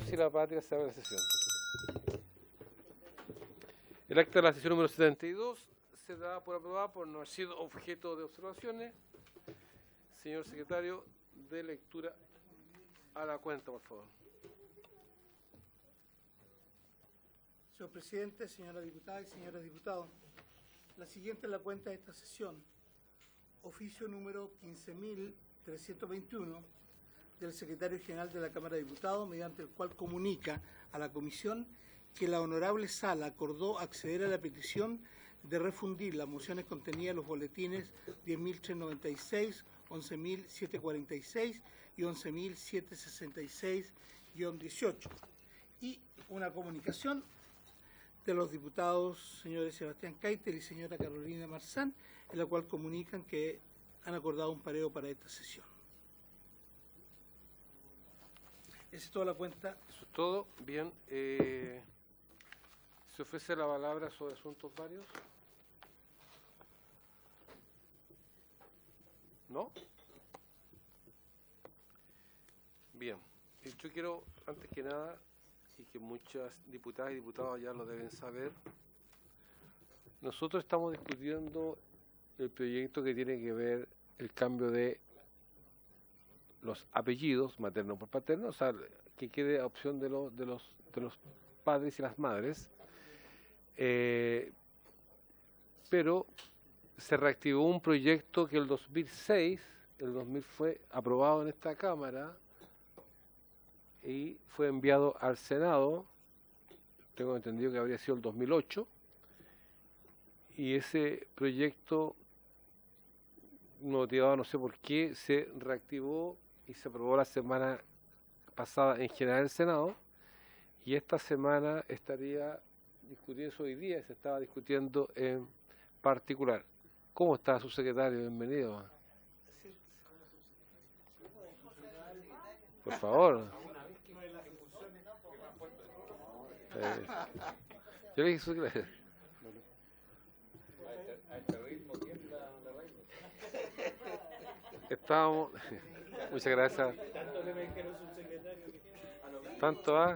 Dios y la patria, se abre la sesión. El acta de la sesión número 72 se da por aprobada por no haber sido objeto de observaciones. Señor secretario, de lectura a la cuenta, por favor. Señor presidente, señora diputada y señores diputados, la siguiente es la cuenta de esta sesión. Oficio número 15.321 del secretario general de la Cámara de Diputados, mediante el cual comunica a la Comisión que la honorable Sala acordó acceder a la petición de refundir las mociones contenidas en los boletines 10.396, 11.746 y 11.766-18. Y una comunicación de los diputados señores Sebastián Keitel y señora Carolina Marzán, en la cual comunican que han acordado un pareo para esta sesión. Esa es toda la cuenta. Eso es todo. Bien. ¿Se ofrece la palabra sobre asuntos varios? ¿No? Bien. Yo quiero, antes que nada, y que muchas diputadas y diputados ya lo deben saber, nosotros estamos discutiendo el proyecto que tiene que ver el cambio de los apellidos, materno por paterno, o sea, que quede a opción de los padres y las madres, pero se reactivó un proyecto que el 2000 fue aprobado en esta Cámara y fue enviado al Senado, tengo entendido que habría sido el 2008, y ese proyecto, motivado no sé por qué, se reactivó y se aprobó la semana pasada en general en el Senado, y esta semana estaría discutiendo, hoy día se estaba discutiendo en particular. ¿Cómo está, subsecretario? Bienvenido. Por favor. Yo le dije subsecretario. Estábamos. Muchas gracias. Tanto a.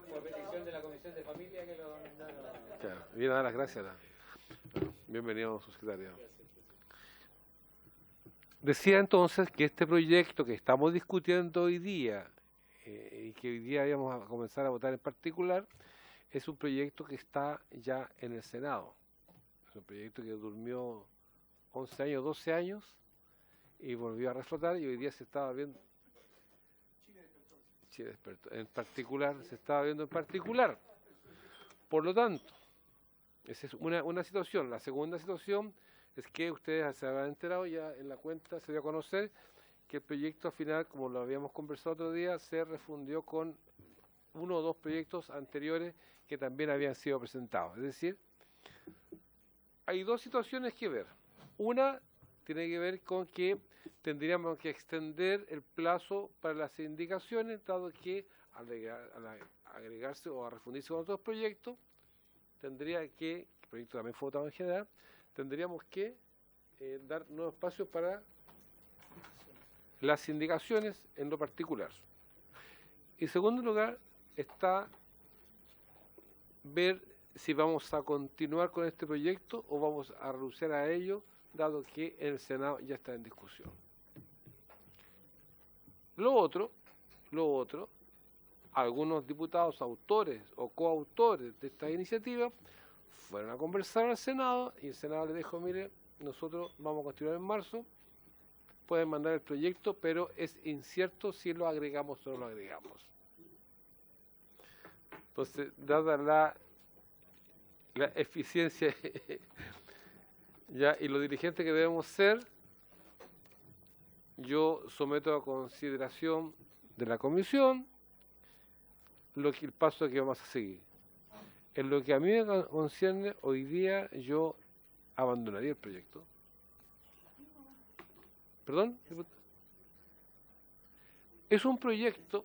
Por petición de la Comisión de Familia que lo mandaron. Claro, bien, a dar las gracias. Bueno, bienvenido, subsecretario. Decía entonces que este proyecto que estamos discutiendo hoy día y que hoy día íbamos a comenzar a votar en particular, es un proyecto que está ya en el Senado. Es un proyecto que durmió 11 años, 12 años y volvió a reflotar, y hoy día se estaba viendo. Chile despertó. En particular, se estaba viendo en particular. Por lo tanto, esa es una situación. La segunda situación es que ustedes se habrán enterado, ya en la cuenta se dio a conocer que el proyecto final, como lo habíamos conversado otro día, se refundió con uno o dos proyectos anteriores que también habían sido presentados. Es decir, hay dos situaciones que ver. Una tiene que ver con que tendríamos que extender el plazo para las indicaciones, dado que al agregarse o a refundirse con otros proyectos, tendría que, el proyecto también fue votado en general, tendríamos que dar nuevos espacios para las indicaciones en lo particular. En segundo lugar, está ver si vamos a continuar con este proyecto o vamos a renunciar a ello, dado que en el Senado ya está en discusión. Lo otro, algunos diputados autores o coautores de esta iniciativa fueron a conversar al Senado y el Senado les dijo, mire, nosotros vamos a continuar en marzo, pueden mandar el proyecto, pero es incierto si lo agregamos o no lo agregamos. Entonces, dada la eficiencia ya y lo diligente que debemos ser, yo someto a consideración de la comisión el paso que vamos a seguir. En lo que a mí me concierne, hoy día yo abandonaría el proyecto. ¿Perdón? Es un proyecto,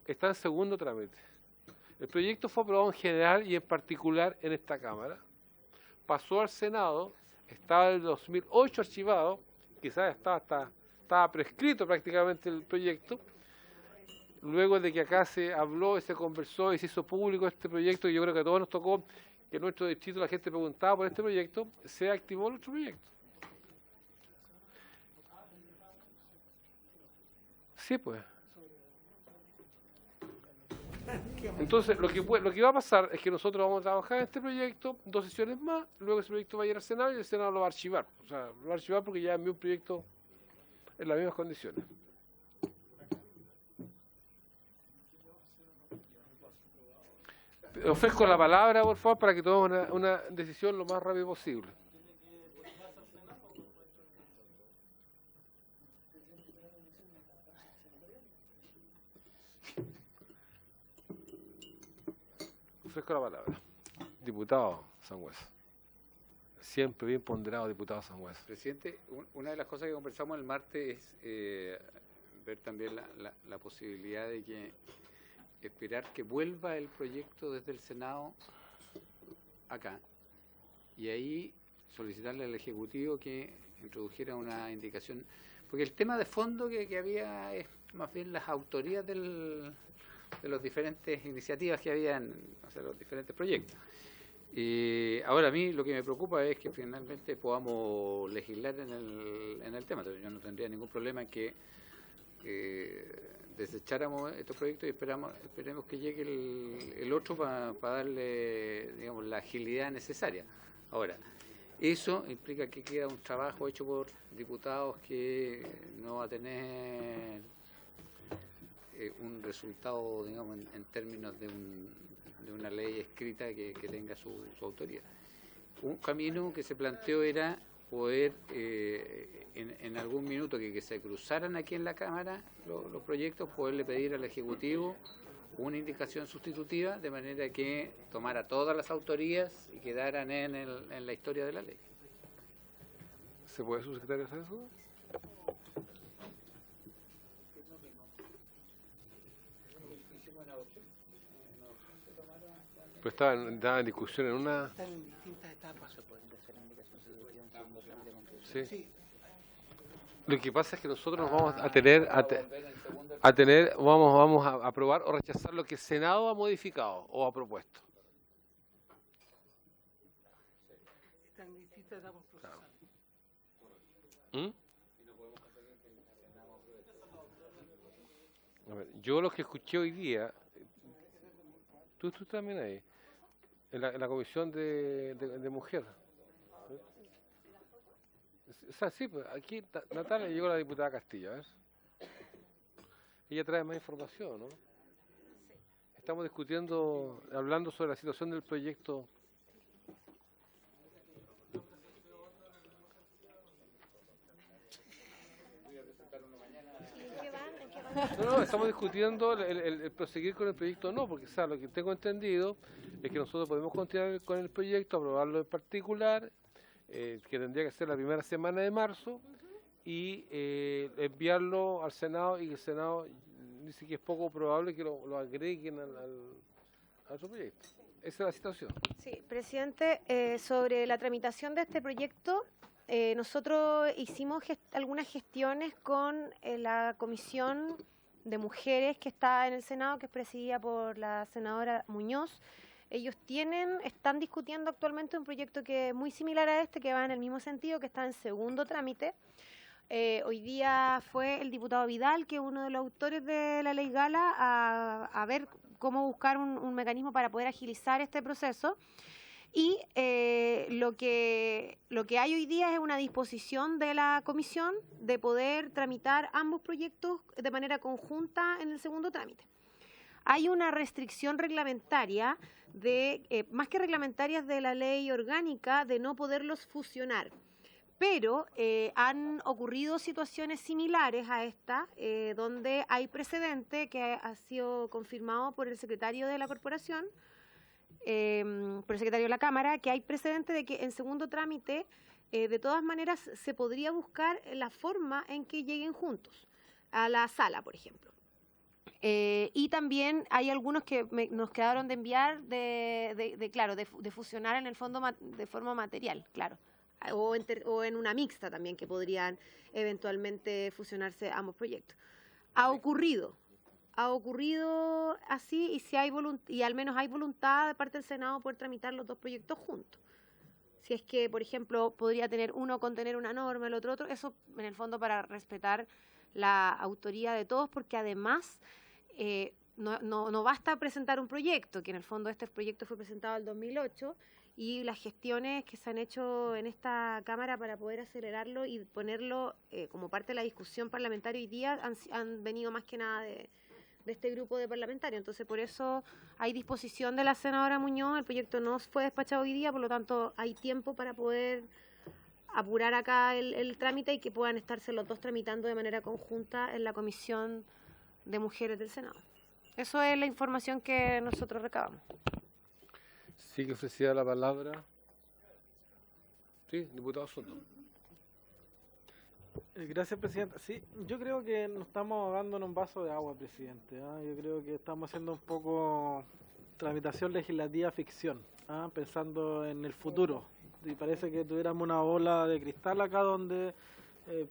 está en segundo trámite. El proyecto fue aprobado en general y en particular en esta Cámara. Pasó al Senado, estaba en el 2008 archivado, quizás estaba prescrito prácticamente el proyecto. luego de que acá se habló y se conversó y se hizo público este proyecto, y yo creo que a todos nos tocó que en nuestro distrito la gente preguntaba por este proyecto, se activó nuestro proyecto. Sí, pues. Entonces, lo que va a pasar es que nosotros vamos a trabajar en este proyecto 2 sesiones más, luego ese proyecto va a ir al Senado y el Senado lo va a archivar. O sea, lo va a archivar porque ya envió un proyecto en las mismas condiciones. Ofrezco la palabra, por favor, para que tomemos una decisión lo más rápido posible. Ofrezco la palabra. Diputado Sangüesa. Siempre bien ponderado, diputado Sangüesa. Presidente, una de las cosas que conversamos el martes es ver también la posibilidad de que esperar que vuelva el proyecto desde el Senado acá y ahí solicitarle al Ejecutivo que introdujera una indicación, porque el tema de fondo que había es más bien las autorías de las diferentes iniciativas que habían, o sea, los diferentes proyectos. Ahora a mí lo que me preocupa es que finalmente podamos legislar en el tema. Entonces, yo no tendría ningún problema en que desecháramos estos proyectos y esperemos que llegue el otro para darle, digamos, la agilidad necesaria. Ahora, eso implica que queda un trabajo hecho por diputados que no va a tener un resultado, digamos, en términos de una ley escrita que tenga su autoría. Un camino que se planteó era poder en algún minuto que se cruzaran aquí en la Cámara los proyectos, poderle pedir al Ejecutivo una indicación sustitutiva de manera que tomara todas las autorías y quedaran en la historia de la ley. ¿Se puede, subsecretario, hacer eso? Pero estaba en discusión en una... Están en distintas etapas. Sí. Lo que pasa es que nosotros nos vamos a tener vamos a aprobar o rechazar lo que el Senado ha modificado o ha propuesto. Están en distintas etapas procesales. A ver, yo lo que escuché hoy día, tú también ahí, en la comisión de mujer. O sea, sí, pues aquí Natalia llegó la diputada Castillo, ¿ves? Ella trae más información, ¿no? Estamos discutiendo, hablando sobre la situación del proyecto. No, estamos discutiendo el proseguir con el proyecto, no, porque lo que tengo entendido es que nosotros podemos continuar con el proyecto, aprobarlo en particular, que tendría que ser la primera semana de marzo, y enviarlo al Senado, y que el Senado dice que es poco probable que lo agreguen al otro proyecto. Esa es la situación. Sí, presidente, sobre la tramitación de este proyecto, nosotros hicimos algunas gestiones con la Comisión de Mujeres que está en el Senado, que es presidida por la senadora Muñoz. Ellos están discutiendo actualmente un proyecto que es muy similar a este, que va en el mismo sentido, que está en segundo trámite. Hoy día fue el diputado Vidal, que es uno de los autores de la ley Gala, a ver cómo buscar un mecanismo para poder agilizar este proceso. Y lo que hay hoy día es una disposición de la comisión de poder tramitar ambos proyectos de manera conjunta en el segundo trámite. Hay una restricción reglamentaria, más que reglamentarias, de la ley orgánica, de no poderlos fusionar. Pero han ocurrido situaciones similares a esta, donde hay precedente que ha sido confirmado por el secretario de la corporación, por el secretario de la Cámara, que hay precedente de que en segundo trámite, de todas maneras, se podría buscar la forma en que lleguen juntos a la sala, por ejemplo. Y también hay algunos que nos quedaron de enviar, de fusionar en el fondo de forma material, claro. O en una mixta también, que podrían eventualmente fusionarse ambos proyectos. Ha ocurrido, ha ocurrido así y si hay y al menos hay voluntad de parte del Senado de poder tramitar los dos proyectos juntos. Si es que, por ejemplo, podría tener uno contener una norma, el otro, eso en el fondo para respetar la autoría de todos, porque además no basta presentar un proyecto, que en el fondo este proyecto fue presentado en el 2008, y las gestiones que se han hecho en esta Cámara para poder acelerarlo y ponerlo como parte de la discusión parlamentaria hoy día han venido más que nada de este grupo de parlamentarios. Entonces, por eso hay disposición de la senadora Muñoz, el proyecto no fue despachado hoy día, por lo tanto hay tiempo para poder apurar acá el trámite y que puedan estarse los dos tramitando de manera conjunta en la Comisión de Mujeres del Senado. Eso es la información que nosotros recabamos. Sí, que ofrecía la palabra. Sí, diputado Soto. Gracias, presidente. Sí, yo creo que nos estamos ahogando en un vaso de agua, presidente. Yo creo que estamos haciendo un poco tramitación legislativa ficción, pensando en el futuro. Y parece que tuviéramos una bola de cristal acá donde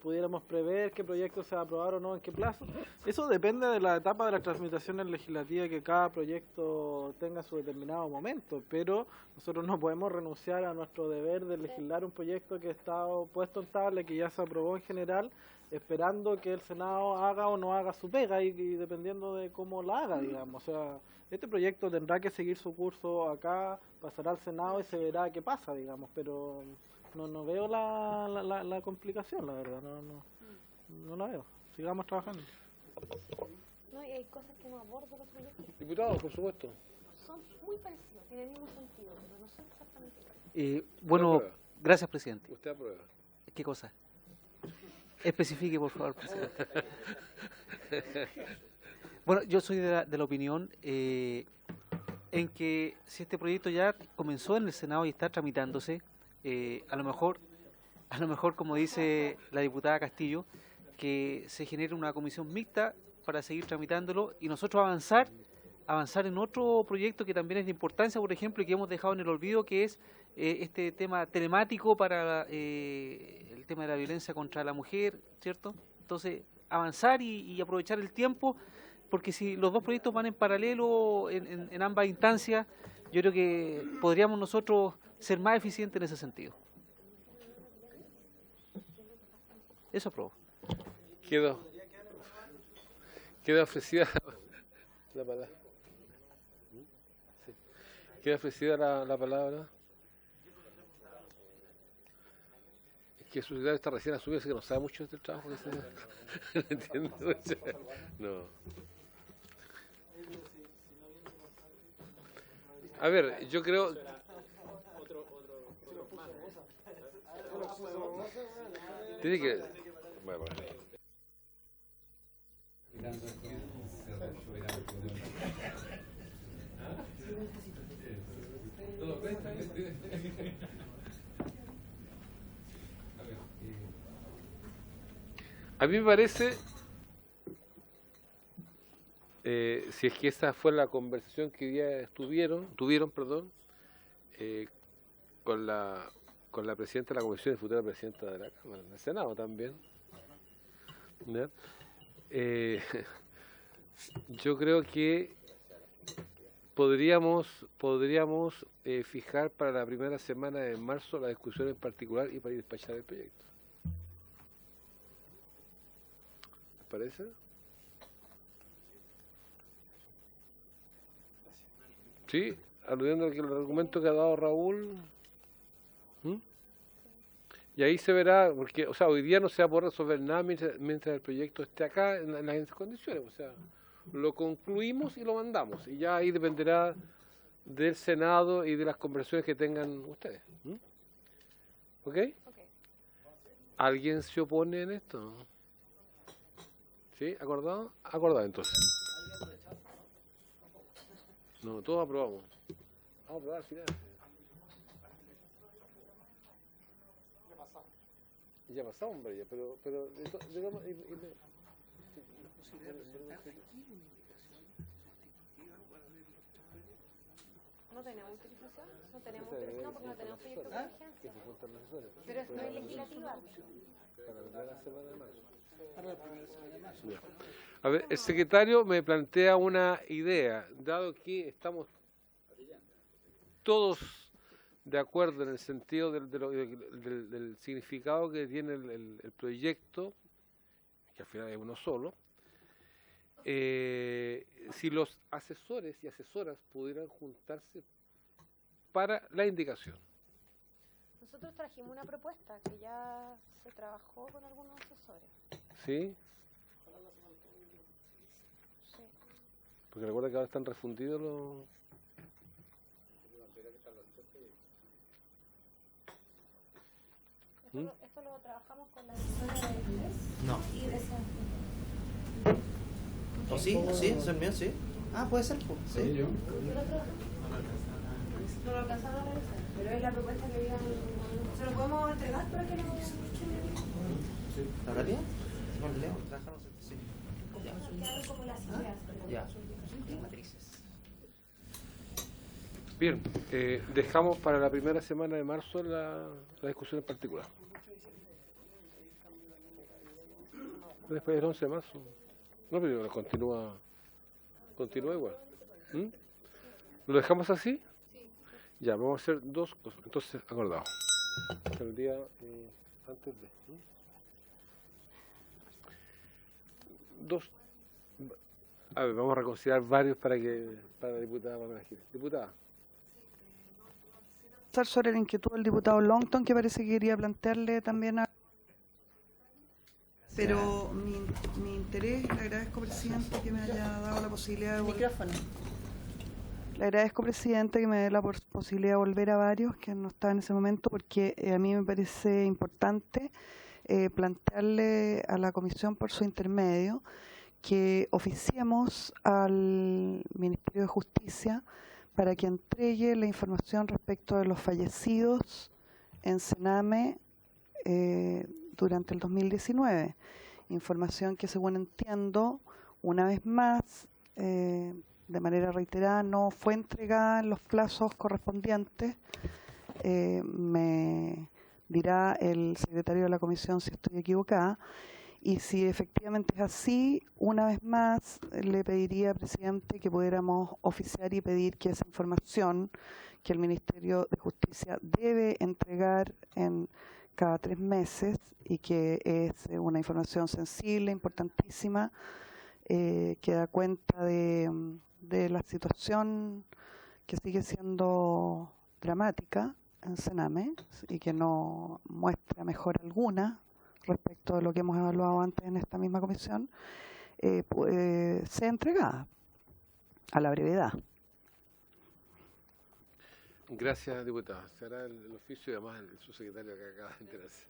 pudiéramos prever qué proyecto se va a aprobar o no, en qué plazo. Eso depende de la etapa de las tramitaciones legislativas, que cada proyecto tenga su determinado momento, pero nosotros no podemos renunciar a nuestro deber de legislar un proyecto que está puesto en tabla, que ya se aprobó en general, esperando que el Senado haga o no haga su pega y dependiendo de cómo la haga, digamos. O sea, este proyecto tendrá que seguir su curso acá, pasará al Senado y se verá qué pasa, digamos, pero no veo la complicación, la verdad, no la veo. Sigamos trabajando. No, y hay cosas que no abordo los proyectos. Diputado, por supuesto. Son muy parecidos, tienen el mismo sentido, pero no son exactamente iguales. Bueno, aprueba. gracias, presidente. Usted aprueba. ¿Qué cosa? Especifique, por favor, presidente. Bueno, yo soy de la opinión en que si este proyecto ya comenzó en el Senado y está tramitándose, a lo mejor, como dice la diputada Castillo, que se genere una comisión mixta para seguir tramitándolo y nosotros avanzar en otro proyecto que también es de importancia, por ejemplo, y que hemos dejado en el olvido, que es este tema telemático para el tema de la violencia contra la mujer, ¿cierto? Entonces, avanzar y aprovechar el tiempo, porque si los dos proyectos van en paralelo en ambas instancias, yo creo que podríamos nosotros ser más eficientes en ese sentido. Eso apruebo. Queda ofrecida la palabra. Sí. Queda ofrecida la palabra. Es que su ciudad está recién asumida, así que no sabe mucho del trabajo que se no entiendo mucho. No. A ver, yo creo. Tiene que. Bueno. A mí me parece, si es que esa fue la conversación que hoy día tuvieron, con la presidenta de la Comisión y futura presidenta de la Cámara, del Senado también. ¿Ya? Yo creo que podríamos fijar para la primera semana de marzo la discusión en particular y para ir despachar el proyecto. ¿Les parece? Sí, aludiendo al argumento que ha dado Raúl. Y ahí se verá, porque, o sea, hoy día no se va a poder resolver nada mientras el proyecto esté acá en las condiciones. O sea, lo concluimos y lo mandamos. Y ya ahí dependerá del Senado y de las conversaciones que tengan ustedes. ¿Ok? ¿Alguien se opone en esto? ¿Sí? ¿Acordado? Acordado entonces. No, todos aprobamos. Vamos a aprobar al final. Ya pasamos, hombre, ya, pero digamos, ¿No tenemos utilización? No tenemos utilización porque no tenemos proyecto de urgencia. Pero no es legislativa. Para la primera semana de marzo. Para la primera semana de marzo. Ya. A ver, el secretario me plantea una idea, dado que estamos todos de acuerdo en el sentido del significado que tiene el proyecto, que al final es uno solo. Si los asesores y asesoras pudieran juntarse para la indicación. Nosotros trajimos una propuesta que ya se trabajó con algunos asesores. ¿Sí? Sí. Porque recuerda que ahora están refundidos los... Esto lo trabajamos con la asesora de inglés No. y de ¿O sí? ¿O sí? ¿Es el mío? Sí. Ah, puede ser. Pues. Sí. No lo alcanzaron a realizar, pero es la propuesta que habían. ¿Se lo podemos entregar para que lo ¿La realidad? Sí, con Leo. Trabajamos. Sí. quedaron como las ideas? Ya. Matrices. Bien, dejamos para la primera semana de marzo la discusión en particular. Después del 11 de marzo. No, pero continúa igual. ¿Mm? ¿Lo dejamos así? Sí. Ya, vamos a hacer dos cosas. Entonces, acordado. Hasta el día antes de... Dos. A ver, vamos a reconsiderar varios para la diputada Pamela Giles. Diputada. Sobre la inquietud del diputado Longton, que parece que quería plantearle también a... Pero mi interés, le agradezco, presidente, que me haya dado la posibilidad de volver. Le agradezco, presidente, que me dé la posibilidad de volver a varios que no estaba en ese momento, porque a mí me parece importante plantearle a la comisión por su intermedio que oficiemos al Ministerio de Justicia para que entregue la información respecto de los fallecidos en Sename durante el 2019. Información que, según entiendo, una vez más, de manera reiterada, no fue entregada en los plazos correspondientes. Me dirá el secretario de la comisión si estoy equivocada. Y si efectivamente es así, una vez más le pediría, presidente, que pudiéramos oficiar y pedir que esa información que el Ministerio de Justicia debe entregar en cada 3 meses y que es una información sensible, importantísima, que da cuenta de la situación que sigue siendo dramática en Sename y que no muestra mejora alguna respecto de lo que hemos evaluado antes en esta misma comisión, sea entregada a la brevedad. Gracias, diputada. Se hará el oficio y además el subsecretario que acaba de enterarse.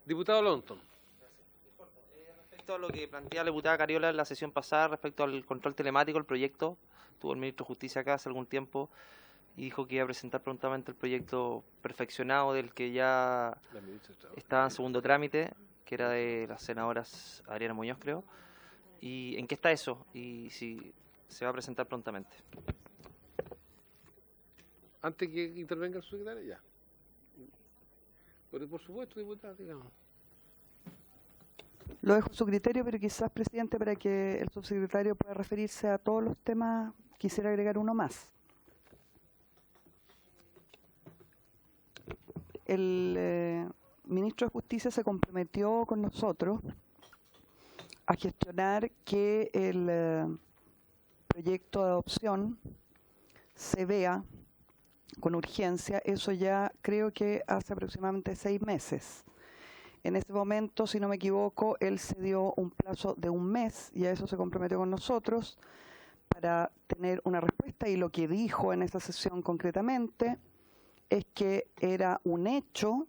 Diputado Longton. Respecto a lo que plantea la diputada Cariola en la sesión pasada, respecto al control telemático, el proyecto, tuvo el ministro de Justicia acá hace algún tiempo y dijo que iba a presentar prontamente el proyecto perfeccionado del que ya estaba en segundo trámite, que era de las senadoras Adriana Muñoz, creo. ¿Y en qué está eso? Y si se va a presentar prontamente. Antes que intervenga el subsecretario, ya. Pero por supuesto, diputada, digamos. Lo dejo a su criterio, pero quizás, presidente, para que el subsecretario pueda referirse a todos los temas, quisiera agregar uno más. El ministro de Justicia se comprometió con nosotros a gestionar que el proyecto de adopción se vea con urgencia. Eso ya creo que hace aproximadamente 6 meses. En ese momento, si no me equivoco, él se dio un plazo de 1 mes y a eso se comprometió con nosotros para tener una respuesta, y lo que dijo en esa sesión concretamente es que era un hecho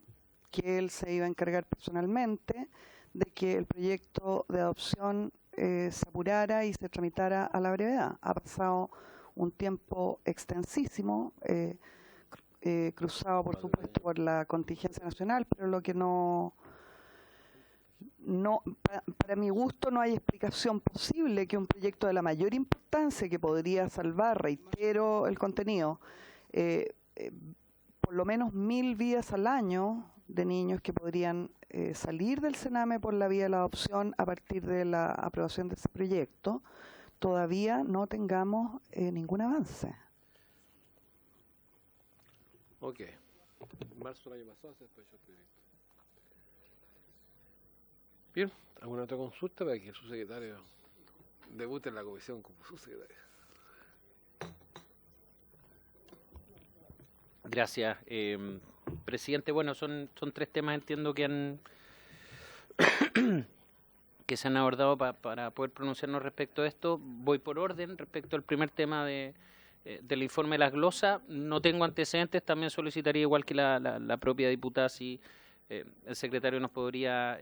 que él se iba a encargar personalmente de que el proyecto de adopción se apurara y se tramitara a la brevedad. Ha pasado un tiempo extensísimo, cruzado por supuesto por la contingencia nacional, pero lo que para mi gusto no hay explicación posible que un proyecto de la mayor importancia que podría salvar, reitero el contenido, por lo menos 1000 vidas al año de niños que podrían salir del Sename por la vía de la adopción a partir de la aprobación de ese proyecto, todavía no tengamos ningún avance. Ok. En marzo del año pasado se despachó el proyecto. Bien, ¿alguna otra consulta para que el subsecretario debute en la comisión como subsecretario? Gracias, presidente. Bueno, son tres temas, entiendo, que han que se han abordado para poder pronunciarnos respecto a esto. Voy por orden respecto al primer tema del informe de las glosas. No tengo antecedentes, también solicitaría, igual que la propia diputada, si el secretario nos podría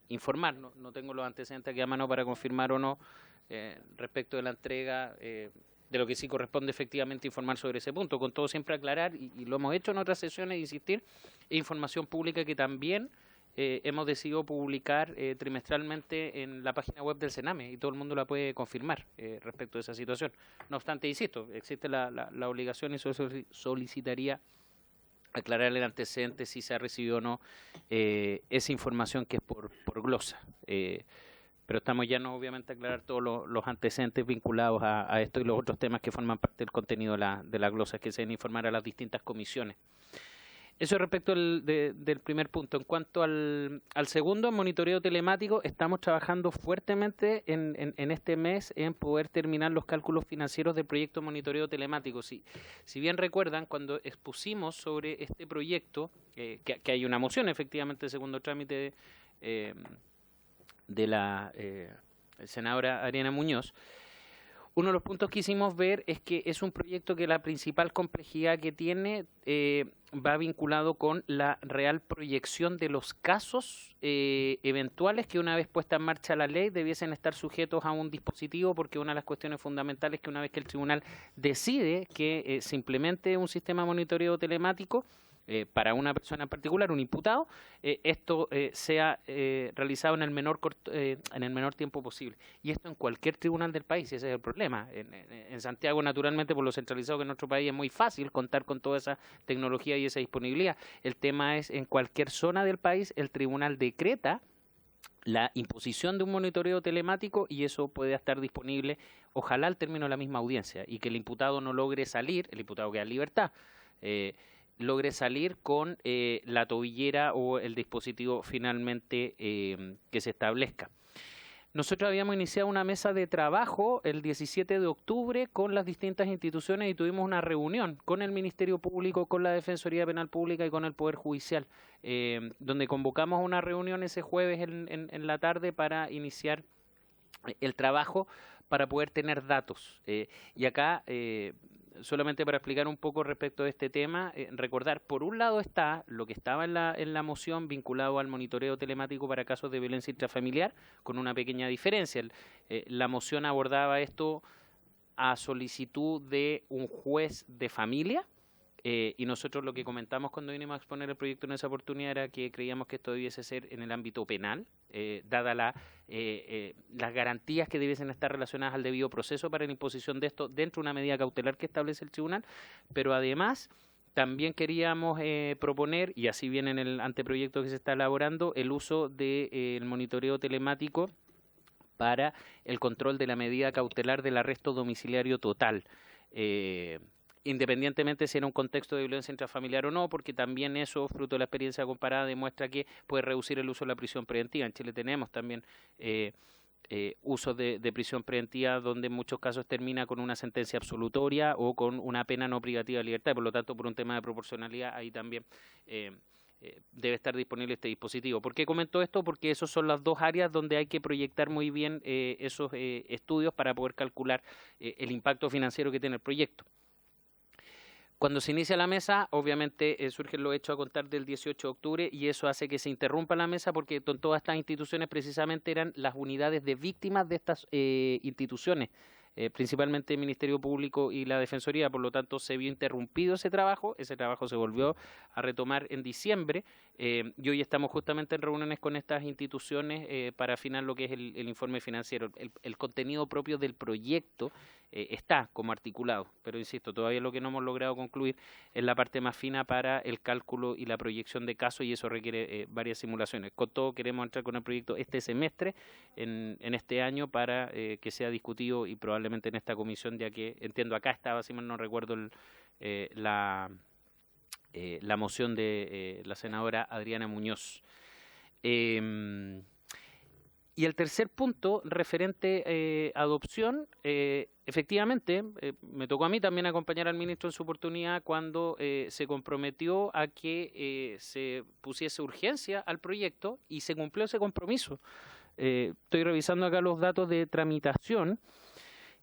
informar. No tengo los antecedentes aquí a mano para confirmar o no respecto de la entrega, de lo que sí corresponde efectivamente informar sobre ese punto. Con todo, siempre aclarar, y lo hemos hecho en otras sesiones, insistir, información pública que también hemos decidido publicar trimestralmente en la página web del Sename, y todo el mundo la puede confirmar respecto de esa situación. No obstante, insisto, existe la obligación, y solicitaría aclarar el antecedente si se ha recibido o no esa información que es por glosa. Pero estamos ya, no, obviamente, a aclarar todos los antecedentes vinculados a esto y los otros temas que forman parte del contenido de la glosa, que se deben informar a las distintas comisiones. Eso respecto del primer punto. En cuanto al segundo, en monitoreo telemático, estamos trabajando fuertemente en este mes en poder terminar los cálculos financieros del proyecto monitoreo telemático. Si bien recuerdan, cuando expusimos sobre este proyecto, que hay una moción, efectivamente, de segundo trámite de la senadora Ariana Muñoz, uno de los puntos que quisimos ver es que es un proyecto que la principal complejidad que tiene va vinculado con la real proyección de los casos eventuales que, una vez puesta en marcha la ley, debiesen estar sujetos a un dispositivo, porque una de las cuestiones fundamentales es que una vez que el tribunal decide que se implemente un sistema de monitoreo telemático para una persona en particular, un imputado, esto sea realizado en el menor tiempo posible. Y esto en cualquier tribunal del país, ese es el problema. En Santiago, naturalmente, por lo centralizado que es nuestro país, es muy fácil contar con toda esa tecnología y esa disponibilidad. El tema es, en cualquier zona del país, el tribunal decreta la imposición de un monitoreo telemático, y eso puede estar disponible, ojalá al término de la misma audiencia, y que el imputado no logre salir, el imputado queda en libertad, logre salir con la tobillera o el dispositivo finalmente que se establezca. Nosotros habíamos iniciado una mesa de trabajo el 17 de octubre con las distintas instituciones, y tuvimos una reunión con el Ministerio Público, con la Defensoría Penal Pública y con el Poder Judicial, donde convocamos una reunión ese jueves en la tarde para iniciar el trabajo, para poder tener datos. Y acá, solamente para explicar un poco respecto de este tema, recordar, por un lado está lo que estaba en la moción vinculado al monitoreo telemático para casos de violencia intrafamiliar, con una pequeña diferencia. La moción abordaba esto a solicitud de un juez de familia, y nosotros lo que comentamos cuando vinimos a exponer el proyecto en esa oportunidad era que creíamos que esto debiese ser en el ámbito penal, dada las garantías que debiesen estar relacionadas al debido proceso para la imposición de esto dentro de una medida cautelar que establece el tribunal, pero además también queríamos proponer, y así viene en el anteproyecto que se está elaborando, el uso del monitoreo telemático para el control de la medida cautelar del arresto domiciliario total, independientemente si era un contexto de violencia intrafamiliar o no, porque también eso, fruto de la experiencia comparada, demuestra que puede reducir el uso de la prisión preventiva. En Chile tenemos también uso de prisión preventiva donde en muchos casos termina con una sentencia absolutoria o con una pena no privativa de libertad, y por lo tanto, por un tema de proporcionalidad, ahí también debe estar disponible este dispositivo. ¿Por qué comento esto? Porque esas son las dos áreas donde hay que proyectar muy bien esos estudios para poder calcular el impacto financiero que tiene el proyecto. Cuando se inicia la mesa, obviamente surgen los hechos a contar del 18 de octubre, y eso hace que se interrumpa la mesa, porque todas estas instituciones precisamente eran las unidades de víctimas de estas instituciones principalmente el Ministerio Público y la Defensoría, por lo tanto se vio interrumpido ese trabajo se volvió a retomar en diciembre, y hoy estamos justamente en reuniones con estas instituciones para afinar lo que es el informe financiero. El contenido propio del proyecto está como articulado, pero insisto, todavía lo que no hemos logrado concluir es la parte más fina para el cálculo y la proyección de casos, y eso requiere varias simulaciones. Con todo, queremos entrar con el proyecto este semestre, en este año, para que sea discutido y probablemente en esta comisión, ya que entiendo acá estaba, si mal no recuerdo, la moción de la senadora Adriana Muñoz. Y el tercer punto, referente a adopción, efectivamente, me tocó a mí también acompañar al ministro en su oportunidad cuando se comprometió a que se pusiese urgencia al proyecto, y se cumplió ese compromiso. Estoy revisando acá los datos de tramitación,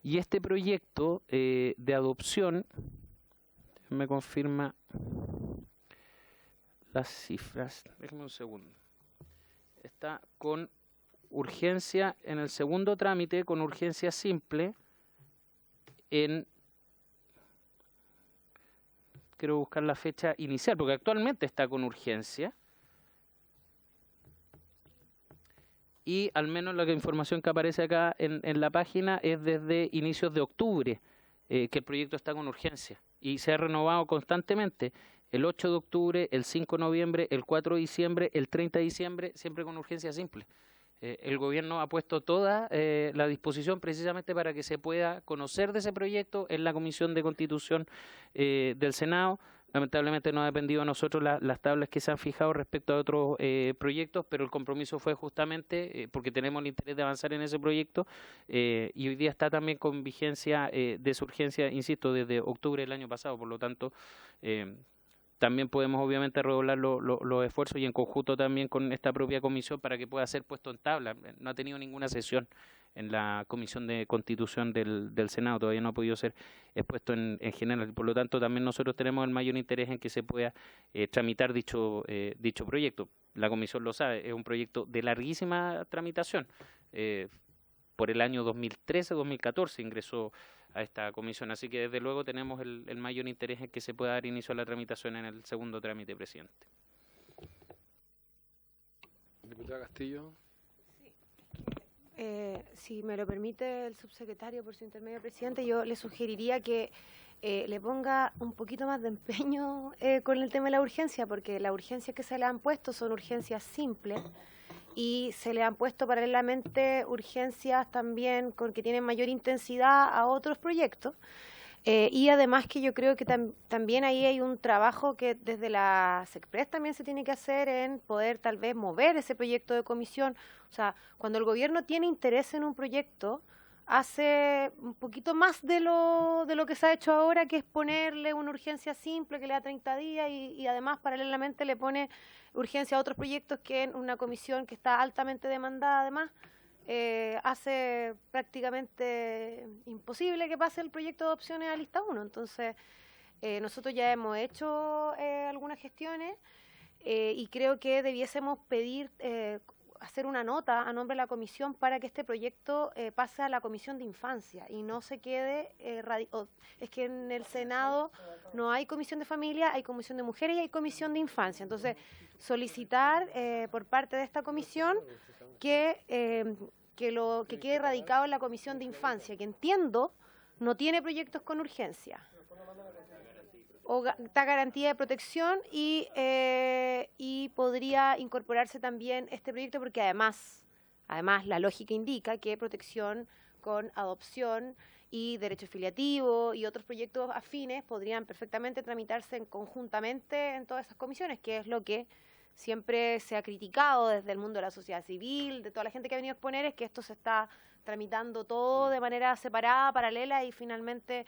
y este proyecto de adopción, me confirma las cifras, déjeme un segundo, está con urgencia en el segundo trámite, con urgencia simple, quiero buscar la fecha inicial, porque actualmente está con urgencia, y al menos la información que aparece acá en la página es desde inicios de octubre, que el proyecto está con urgencia, y se ha renovado constantemente, el 8 de octubre, el 5 de noviembre, el 4 de diciembre, el 30 de diciembre, siempre con urgencia simple. El gobierno ha puesto toda la disposición precisamente para que se pueda conocer de ese proyecto en la Comisión de Constitución del Senado. Lamentablemente no ha dependido de nosotros las tablas que se han fijado respecto a otros proyectos, pero el compromiso fue justamente porque tenemos el interés de avanzar en ese proyecto, y hoy día está también con vigencia de su urgencia, insisto, desde octubre del año pasado. Por lo tanto, también podemos obviamente redoblar los esfuerzos, y en conjunto también con esta propia comisión, para que pueda ser puesto en tabla. No ha tenido ninguna sesión en la Comisión de Constitución del Senado, todavía no ha podido ser expuesto en general. Por lo tanto, también nosotros tenemos el mayor interés en que se pueda tramitar dicho proyecto. La comisión lo sabe, es un proyecto de larguísima tramitación. Por el año 2013-2014 ingresó a esta comisión, así que desde luego tenemos el mayor interés en que se pueda dar inicio a la tramitación en el segundo trámite, presidente. Diputada Castillo. Si me lo permite el subsecretario, por su intermedio, presidente, yo le sugeriría que le ponga un poquito más de empeño con el tema de la urgencia, porque las urgencias que se le han puesto son urgencias simples, y se le han puesto paralelamente urgencias también con que tienen mayor intensidad a otros proyectos. Y además que yo creo que también ahí hay un trabajo que desde la SECPRES también se tiene que hacer en poder tal vez mover ese proyecto de comisión. O sea, cuando el gobierno tiene interés en un proyecto, hace un poquito más de lo que se ha hecho ahora, que es ponerle una urgencia simple que le da 30 días y además paralelamente le pone urgencia a otros proyectos que en una comisión que está altamente demandada además hace prácticamente imposible que pase el proyecto de adopciones a lista 1. Entonces, nosotros ya hemos hecho algunas gestiones y creo que debiésemos pedir hacer una nota a nombre de la comisión para que este proyecto pase a la Comisión de Infancia y no se quede es que en el Senado no hay Comisión de Familia, hay Comisión de Mujeres y hay Comisión de Infancia. Entonces, solicitar por parte de esta comisión que quede radicado en la Comisión de Infancia, que entiendo no tiene proyectos con urgencia o da garantía de protección, y podría incorporarse también este proyecto, porque además la lógica indica que protección con adopción y derecho filiativo y otros proyectos afines podrían perfectamente tramitarse conjuntamente en todas esas comisiones, que es lo que siempre se ha criticado desde el mundo de la sociedad civil, de toda la gente que ha venido a exponer, es que esto se está tramitando todo de manera separada, paralela, y finalmente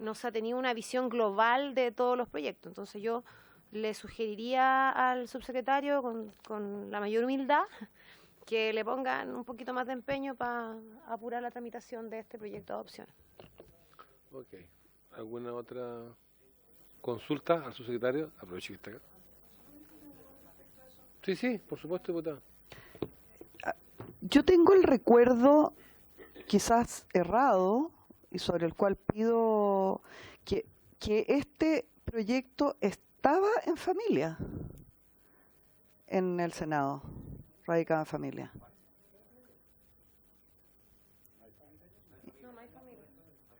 no se ha tenido una visión global de todos los proyectos. Entonces yo le sugeriría al subsecretario, con la mayor humildad, que le pongan un poquito más de empeño para apurar la tramitación de este proyecto de adopción. Ok. ¿Alguna otra consulta al subsecretario? Aproveche que está acá. Sí, por supuesto, diputada. Yo tengo el recuerdo quizás errado y sobre el cual pido que este proyecto estaba en familia, en el Senado, radicado en familia.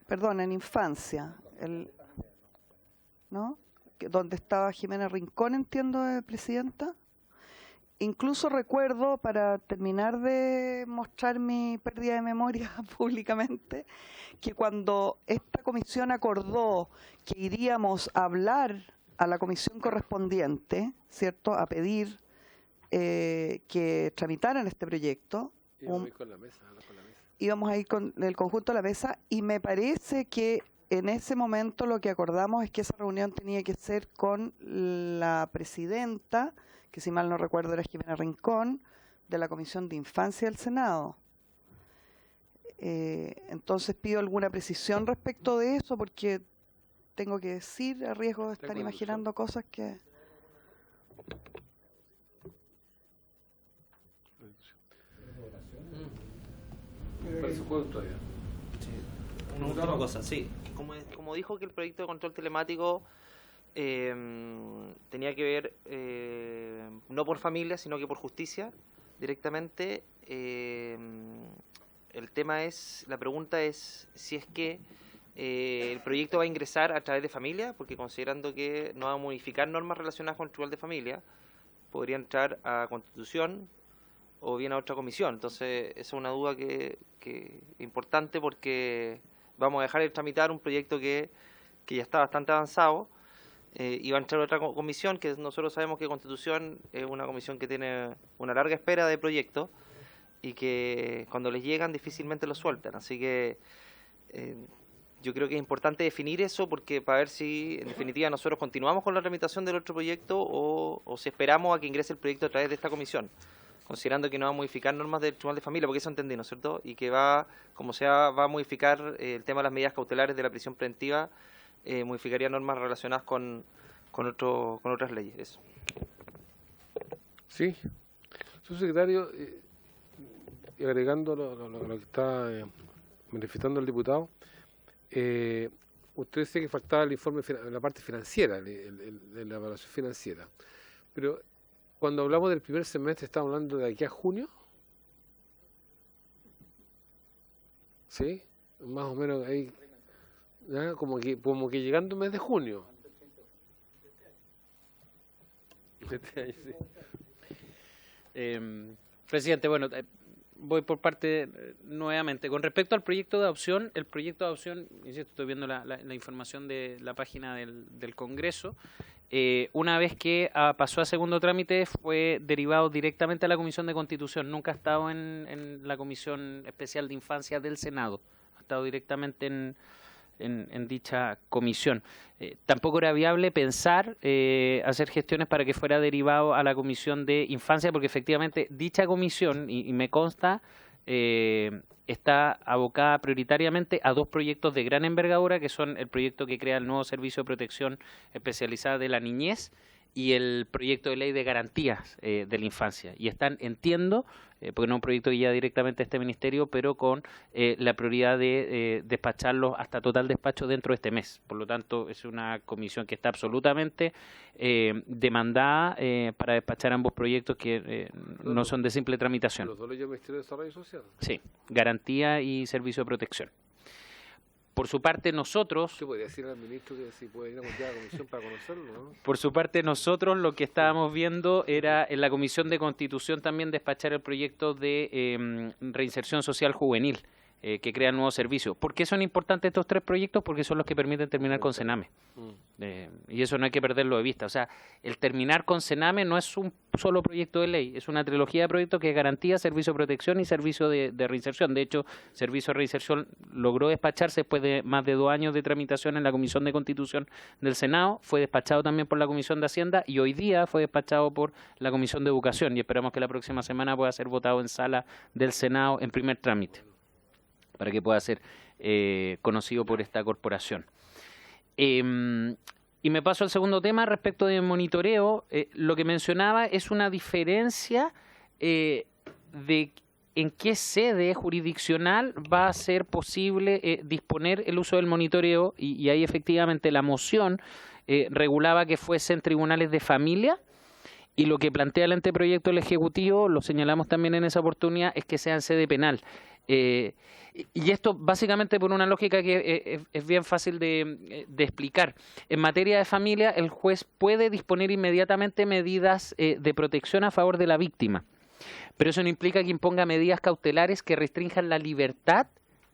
Perdón, en infancia, ¿no? Donde estaba Jimena Rincón, entiendo, presidenta. Incluso recuerdo, para terminar de mostrar mi pérdida de memoria públicamente, que cuando esta comisión acordó que iríamos a hablar a la comisión correspondiente, ¿cierto?, a pedir que tramitaran este proyecto, íbamos a ir con el conjunto de la mesa, y me parece que en ese momento lo que acordamos es que esa reunión tenía que ser con la presidenta, que si mal no recuerdo era Jimena Rincón, de la Comisión de Infancia del Senado. Entonces pido alguna precisión respecto de eso, porque tengo que decir, a riesgo de estar imaginando cosas que... Una última cosa, sí. Como dijo que el proyecto de control telemático tenía que ver no por familia, sino que por justicia directamente, la pregunta es si es que el proyecto va a ingresar a través de familia, porque considerando que no va a modificar normas relacionadas con el tribunal de familia, podría entrar a Constitución o bien a otra comisión. Entonces, esa es una duda que es importante, porque vamos a dejar de tramitar un proyecto que ya está bastante avanzado, y va a entrar a otra comisión, que nosotros sabemos que Constitución es una comisión que tiene una larga espera de proyectos y que cuando les llegan difícilmente los sueltan. Así que yo creo que es importante definir eso, porque para ver si en definitiva nosotros continuamos con la tramitación del otro proyecto o si esperamos a que ingrese el proyecto a través de esta comisión, considerando que no va a modificar normas del Tribunal de Familia, porque eso entendí, ¿no es cierto? Y que va a modificar el tema de las medidas cautelares de la prisión preventiva, modificaría normas relacionadas con otras leyes. Eso. Sí. Subsecretario, agregando lo que está manifestando el diputado, usted dice que faltaba el informe, la parte financiera, de la evaluación financiera, pero cuando hablamos del primer semestre, ¿estamos hablando de aquí a junio? ¿Sí? Más o menos ahí, ¿ya? Como que llegando el mes de junio. Presidente, bueno, voy por parte nuevamente. Con respecto al proyecto de adopción, el proyecto de adopción, insisto, estoy viendo la información de la página del Congreso. Una vez que pasó a segundo trámite, fue derivado directamente a la Comisión de Constitución. Nunca ha estado en la Comisión Especial de Infancia del Senado. Ha estado directamente en dicha comisión. Tampoco era viable pensar hacer gestiones para que fuera derivado a la Comisión de Infancia, porque efectivamente dicha comisión, y me consta, está abocada prioritariamente a dos proyectos de gran envergadura, que son el proyecto que crea el nuevo Servicio de Protección Especializada de la Niñez y el proyecto de ley de garantías de la infancia. Y están, entiendo, porque no es un proyecto que lleva directamente a este ministerio, pero con la prioridad de despacharlos hasta total despacho dentro de este mes. Por lo tanto, es una comisión que está absolutamente demandada para despachar ambos proyectos que no son de simple tramitación. Los dos leyes del Ministerio de Desarrollo Social. Sí, garantía y servicio de protección. Por su parte, nosotros... ¿Usted podría decir al ministro que si puede ir a la comisión para conocerlo, ¿no? Por su parte, nosotros lo que estábamos viendo era en la Comisión de Constitución también despachar el proyecto de reinserción social juvenil, que crea el nuevo servicio. ¿Por qué son importantes estos tres proyectos? Porque son los que permiten terminar con Sename. Y eso no hay que perderlo de vista. O sea, el terminar con Sename no es un solo proyecto de ley, es una trilogía de proyectos que garantía servicio de protección y servicio de reinserción. De hecho, servicio de reinserción logró despacharse después de más de 2 años de tramitación en la Comisión de Constitución del Senado, fue despachado también por la Comisión de Hacienda y hoy día fue despachado por la Comisión de Educación, y esperamos que la próxima semana pueda ser votado en sala del Senado en primer trámite, para que pueda ser conocido por esta corporación. Y me paso al segundo tema respecto de monitoreo. Lo que mencionaba es una diferencia de en qué sede jurisdiccional va a ser posible disponer el uso del monitoreo, y ahí efectivamente la moción regulaba que fuesen tribunales de familia, y lo que plantea el anteproyecto del Ejecutivo, lo señalamos también en esa oportunidad, es que sean sede penal. Y esto básicamente por una lógica que es bien fácil de explicar. En materia de familia, el juez puede disponer inmediatamente medidas de protección a favor de la víctima, pero eso no implica que imponga medidas cautelares que restrinjan la libertad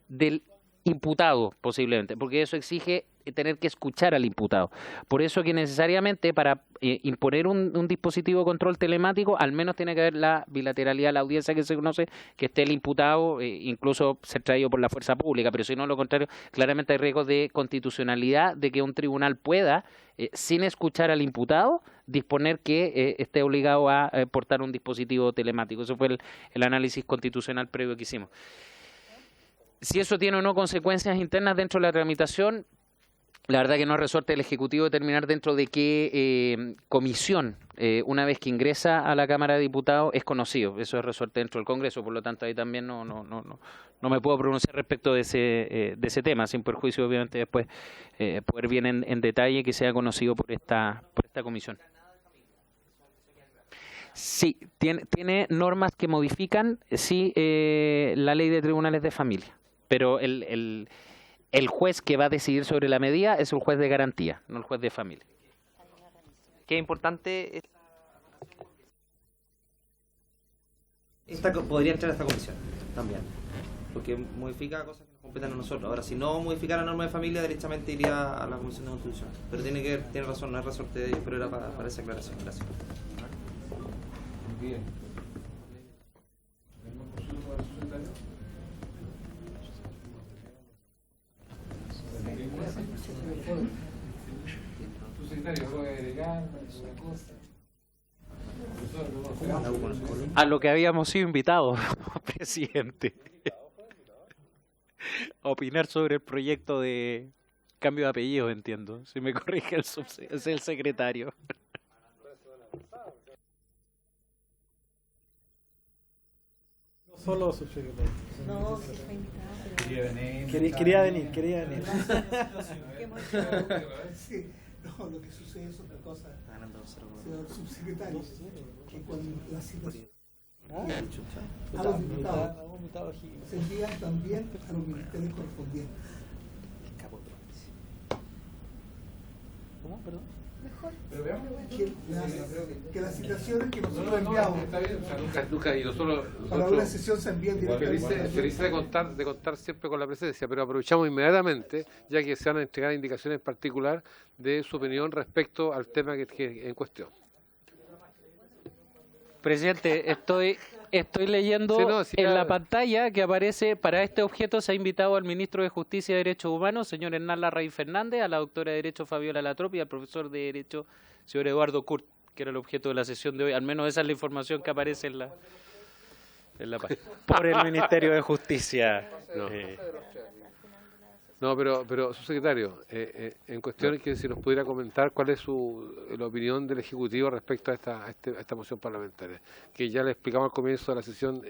del imputado, posiblemente, porque eso exige tener que escuchar al imputado. Por eso que necesariamente para imponer un dispositivo de control telemático, al menos tiene que haber la bilateralidad de la audiencia que se conoce, que esté el imputado, incluso ser traído por la fuerza pública, pero si no, lo contrario, claramente hay riesgos de constitucionalidad, de que un tribunal pueda, sin escuchar al imputado, disponer que esté obligado a portar un dispositivo telemático. Eso fue el análisis constitucional previo que hicimos. Si eso tiene o no consecuencias internas dentro de la tramitación, la verdad que no es resorte del Ejecutivo determinar dentro de qué comisión, una vez que ingresa a la Cámara de Diputados, es conocido. Eso es resorte dentro del Congreso, por lo tanto ahí también no me puedo pronunciar respecto de ese tema, sin perjuicio obviamente después poder bien en detalle que sea conocido por esta comisión. Sí, tiene normas que modifican, sí, la ley de tribunales de familia, pero el juez que va a decidir sobre la medida es el juez de garantía, no el juez de familia. Qué importante es... podría entrar a esta comisión también, porque modifica cosas que nos competen a nosotros. Ahora, si no modificara la norma de familia, derechamente iría a la Comisión de Constitución. Pero tiene razón, no es resorte de ellos, pero era para esa aclaración. Gracias. Bien. Tu secretario puede agregar alguna cosa. A lo que habíamos sido invitados, presidente. A opinar sobre el proyecto de cambio de apellido, entiendo. Si me corrige es el secretario. No solo subsecretario. No, sí fue invitado. Quería venir. Sí, no, lo que sucede es otra cosa, señor subsecretario, que cuando la situación a los diputados se envían también a los ministerios correspondientes. ¿Cómo? Perdón. Mejor. Pero veamos Que las citaciones que nosotros enviamos está bien, nunca, y nosotros para una sesión se envían directamente. Felices de contar siempre con la presencia, pero aprovechamos inmediatamente, ya que se van a entregar indicaciones en particular de su opinión respecto al tema que en cuestión. Presidente, estoy leyendo en la pantalla que aparece: para este objeto se ha invitado al ministro de Justicia y Derechos Humanos, señor Hernán Larraín Fernández, a la doctora de Derecho Fabiola Latrope y al profesor de Derecho, señor Eduardo Kurt, que era el objeto de la sesión de hoy. Al menos esa es la información que aparece en la página. Por el Ministerio de Justicia. No, pero subsecretario, en cuestión que si nos pudiera comentar cuál es la opinión del Ejecutivo respecto a esta moción parlamentaria, que ya le explicamos al comienzo de la sesión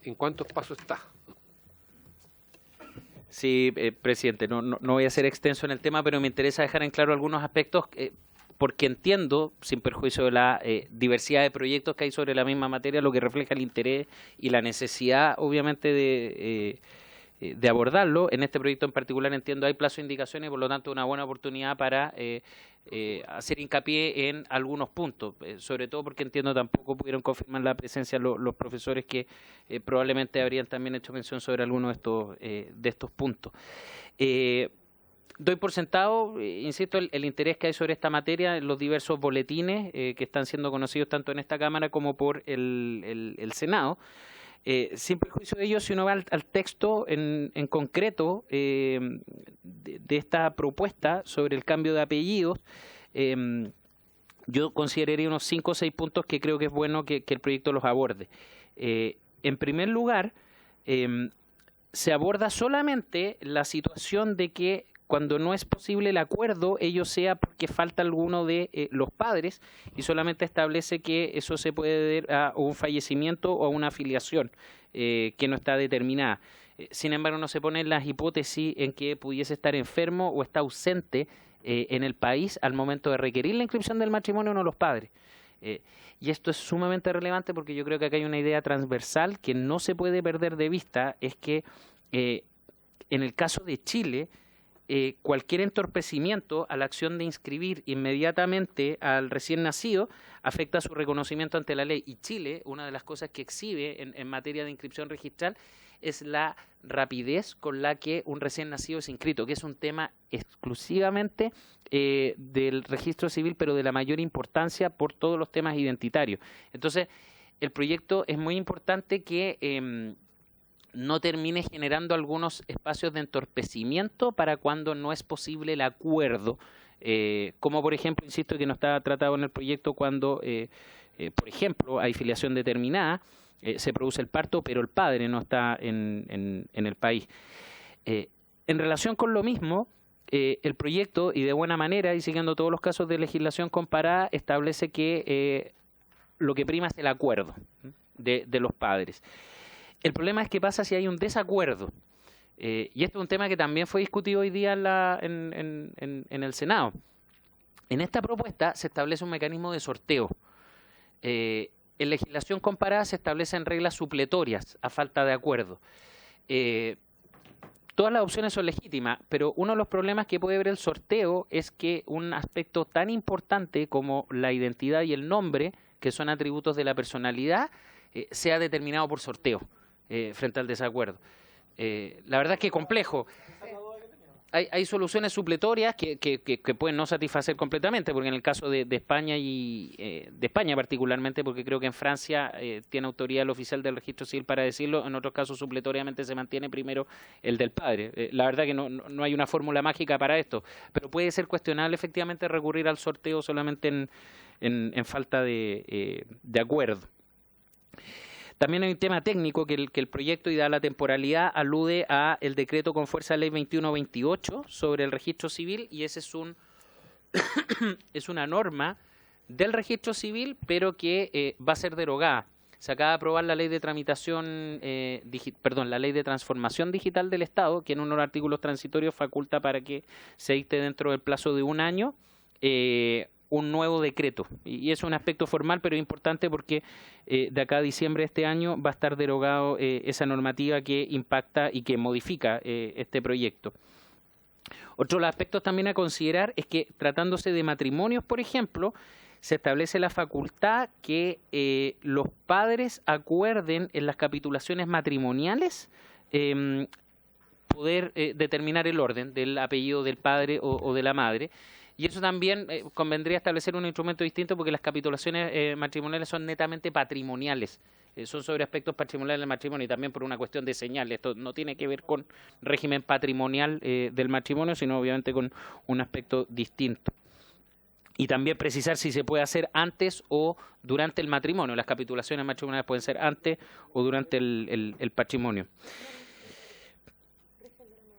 en cuántos pasos está. Sí, presidente, no voy a ser extenso en el tema, pero me interesa dejar en claro algunos aspectos, porque entiendo, sin perjuicio de la diversidad de proyectos que hay sobre la misma materia, lo que refleja el interés y la necesidad, obviamente, de abordarlo. En este proyecto en particular entiendo hay plazo de indicaciones y por lo tanto una buena oportunidad para hacer hincapié en algunos puntos, sobre todo porque entiendo tampoco pudieron confirmar la presencia los profesores que probablemente habrían también hecho mención sobre algunos de estos puntos. Doy por sentado, insisto, el interés que hay sobre esta materia en los diversos boletines que están siendo conocidos tanto en esta Cámara como por el Senado. Sin perjuicio de ello, si uno va al texto en concreto de esta propuesta sobre el cambio de apellidos, yo consideraría unos 5 o 6 puntos que creo que es bueno que el proyecto los aborde. En primer lugar, se aborda solamente la situación de que cuando no es posible el acuerdo, ello sea porque falta alguno de los padres y solamente establece que eso se puede deber a un fallecimiento o a una afiliación que no está determinada. Sin embargo, no se ponen las hipótesis en que pudiese estar enfermo o está ausente en el país al momento de requerir la inscripción del matrimonio o no los padres. Y esto es sumamente relevante porque yo creo que acá hay una idea transversal que no se puede perder de vista, es que en el caso de Chile, cualquier entorpecimiento a la acción de inscribir inmediatamente al recién nacido afecta su reconocimiento ante la ley. Y Chile, una de las cosas que exhibe en materia de inscripción registral es la rapidez con la que un recién nacido es inscrito, que es un tema exclusivamente del registro civil, pero de la mayor importancia por todos los temas identitarios. Entonces, el proyecto es muy importante que no termine generando algunos espacios de entorpecimiento para cuando no es posible el acuerdo, como por ejemplo, insisto, que no está tratado en el proyecto cuando, por ejemplo, hay filiación determinada, se produce el parto, pero el padre no está en el país. En relación con lo mismo, el proyecto, y de buena manera, y siguiendo todos los casos de legislación comparada, establece que lo que prima es el acuerdo de los padres. El problema es qué pasa si hay un desacuerdo. Y esto es un tema que también fue discutido hoy día en el Senado. En esta propuesta se establece un mecanismo de sorteo. En legislación comparada se establecen reglas supletorias a falta de acuerdo. Todas las opciones son legítimas, pero uno de los problemas que puede ver el sorteo es que un aspecto tan importante como la identidad y el nombre, que son atributos de la personalidad, sea determinado por sorteo frente al desacuerdo. La verdad es que es complejo. Hay soluciones supletorias que pueden no satisfacer completamente, porque en el caso de España y de España particularmente, porque creo que en Francia tiene autoridad el oficial del registro civil para decirlo, en otros casos supletoriamente se mantiene primero el del padre. La verdad que no hay una fórmula mágica para esto, pero puede ser cuestionable efectivamente recurrir al sorteo solamente en falta de acuerdo. También hay un tema técnico que el proyecto, y da la temporalidad, alude a el decreto con fuerza de ley 2128 sobre el registro civil, y ese es una norma del registro civil, pero que va a ser derogada. Se acaba de aprobar la ley de tramitación, la ley de transformación digital del Estado, que en unos artículos transitorios faculta para que se dicte dentro del plazo de un año un nuevo decreto, y es un aspecto formal pero importante porque de acá a diciembre de este año va a estar derogado esa normativa que impacta y que modifica este proyecto. Otro de los aspectos también a considerar es que, tratándose de matrimonios, por ejemplo, se establece la facultad que los padres acuerden en las capitulaciones matrimoniales poder determinar el orden del apellido del padre o de la madre. Y eso también convendría establecer un instrumento distinto, porque las capitulaciones matrimoniales son netamente patrimoniales, son sobre aspectos patrimoniales del matrimonio, y también por una cuestión de señal. Esto no tiene que ver con régimen patrimonial del matrimonio, sino obviamente con un aspecto distinto. Y también precisar si se puede hacer antes o durante el matrimonio. Las capitulaciones matrimoniales pueden ser antes o durante el patrimonio.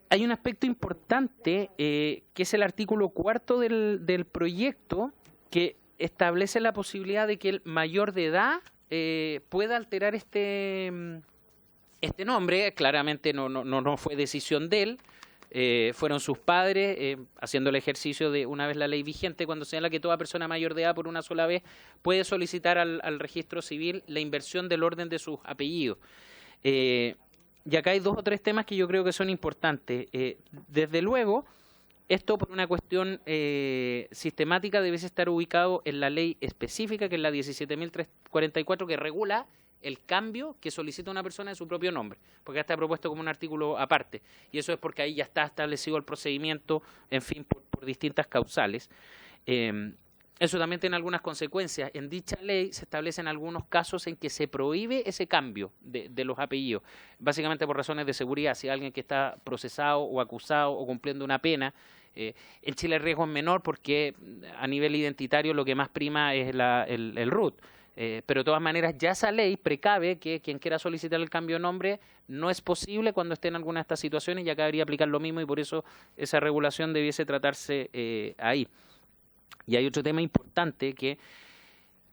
Hay un aspecto importante que es el artículo 4 del proyecto, que establece la posibilidad de que el mayor de edad pueda alterar este nombre. Claramente no fue decisión de él, fueron sus padres haciendo el ejercicio de una vez la ley vigente, cuando señala que toda persona mayor de edad por una sola vez puede solicitar al registro civil la inversión del orden de sus apellidos. Y acá hay dos o tres temas que yo creo que son importantes. Desde luego, esto por una cuestión sistemática debe estar ubicado en la ley específica, que es la 17.344, que regula el cambio que solicita una persona de su propio nombre, porque está propuesto como un artículo aparte. Y eso es porque ahí ya está establecido el procedimiento, en fin, por distintas causales. Eso también tiene algunas consecuencias. En dicha ley se establecen algunos casos en que se prohíbe ese cambio de los apellidos, básicamente por razones de seguridad. Si alguien que está procesado o acusado o cumpliendo una pena, en Chile el riesgo es menor porque a nivel identitario lo que más prima es el RUT. Pero de todas maneras ya esa ley precave que quien quiera solicitar el cambio de nombre no es posible cuando esté en alguna de estas situaciones, y acá debería aplicar lo mismo, y por eso esa regulación debiese tratarse ahí. Y hay otro tema importante que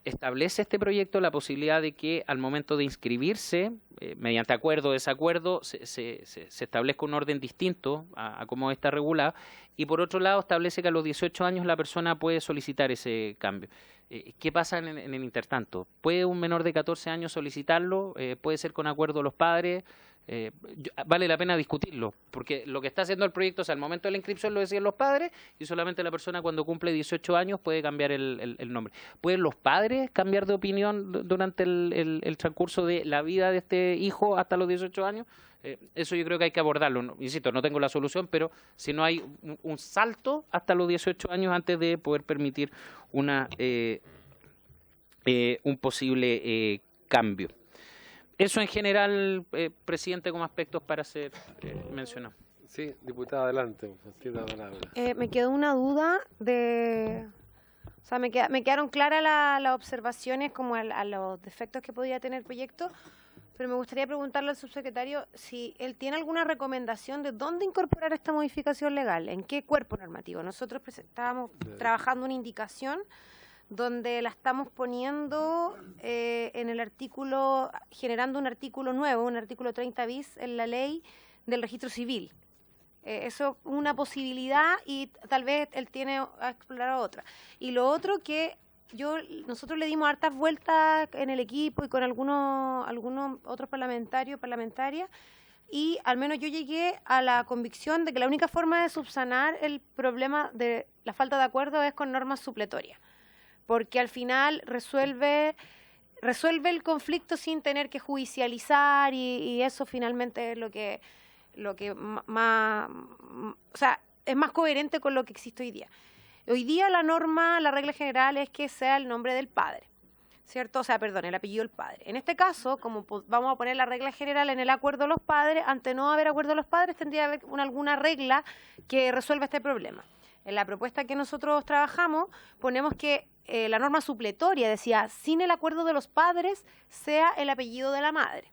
establece este proyecto, la posibilidad de que al momento de inscribirse, mediante acuerdo o desacuerdo, se establezca un orden distinto a cómo está regulado, y por otro lado establece que a los 18 años la persona puede solicitar ese cambio. ¿Qué pasa en el intertanto? ¿Puede un menor de 14 años solicitarlo? ¿Puede ser con acuerdo de los padres? Vale la pena discutirlo, porque lo que está haciendo el proyecto, o sea, al momento de la inscripción lo decían los padres, y solamente la persona cuando cumple 18 años puede cambiar el nombre. ¿Pueden los padres cambiar de opinión durante el transcurso de la vida de este hijo hasta los 18 años? Eso yo creo que hay que abordarlo. Insisto, no tengo la solución, pero si no hay un salto hasta los 18 años antes de poder permitir un posible cambio. Eso en general, presidente, como aspectos para ser mencionados. Sí, diputada, adelante. Tiene la palabra. Me quedó una duda de... O sea, me quedaron claras las observaciones como a los defectos que podía tener el proyecto, pero me gustaría preguntarle al subsecretario si él tiene alguna recomendación de dónde incorporar esta modificación legal, en qué cuerpo normativo. Nosotros estábamos trabajando una indicación donde la estamos poniendo en el artículo, generando un artículo nuevo, un artículo 30 bis en la ley del registro civil. Eso es una posibilidad, y tal vez él tiene a explorar otra. Y lo otro que nosotros le dimos hartas vueltas en el equipo y con algunos otros parlamentarias, y al menos yo llegué a la convicción de que la única forma de subsanar el problema de la falta de acuerdo es con normas supletorias, porque al final resuelve el conflicto sin tener que judicializar, y eso finalmente es lo que más, o sea, es más coherente con lo que existe hoy día. Hoy día la regla general es que sea el nombre del padre, ¿cierto? O sea, perdón, el apellido del padre. En este caso, como vamos a poner la regla general en el acuerdo de los padres, ante no haber acuerdo de los padres, tendría que haber alguna regla que resuelva este problema. En la propuesta que nosotros trabajamos, ponemos que la norma supletoria decía, sin el acuerdo de los padres, sea el apellido de la madre.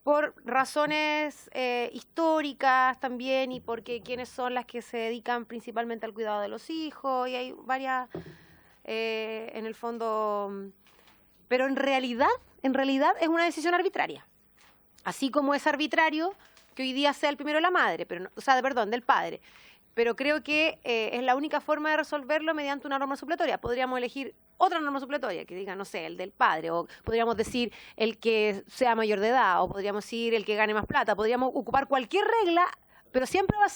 Por razones históricas también, y porque quiénes son las que se dedican principalmente al cuidado de los hijos, y hay varias, en el fondo, pero en realidad es una decisión arbitraria. Así como es arbitrario que hoy día sea el primero de la madre, del padre. Pero creo que es la única forma de resolverlo mediante una norma supletoria. Podríamos elegir otra norma supletoria que diga, no sé, el del padre, o podríamos decir el que sea mayor de edad, o podríamos decir el que gane más plata. Podríamos ocupar cualquier regla, pero siempre va a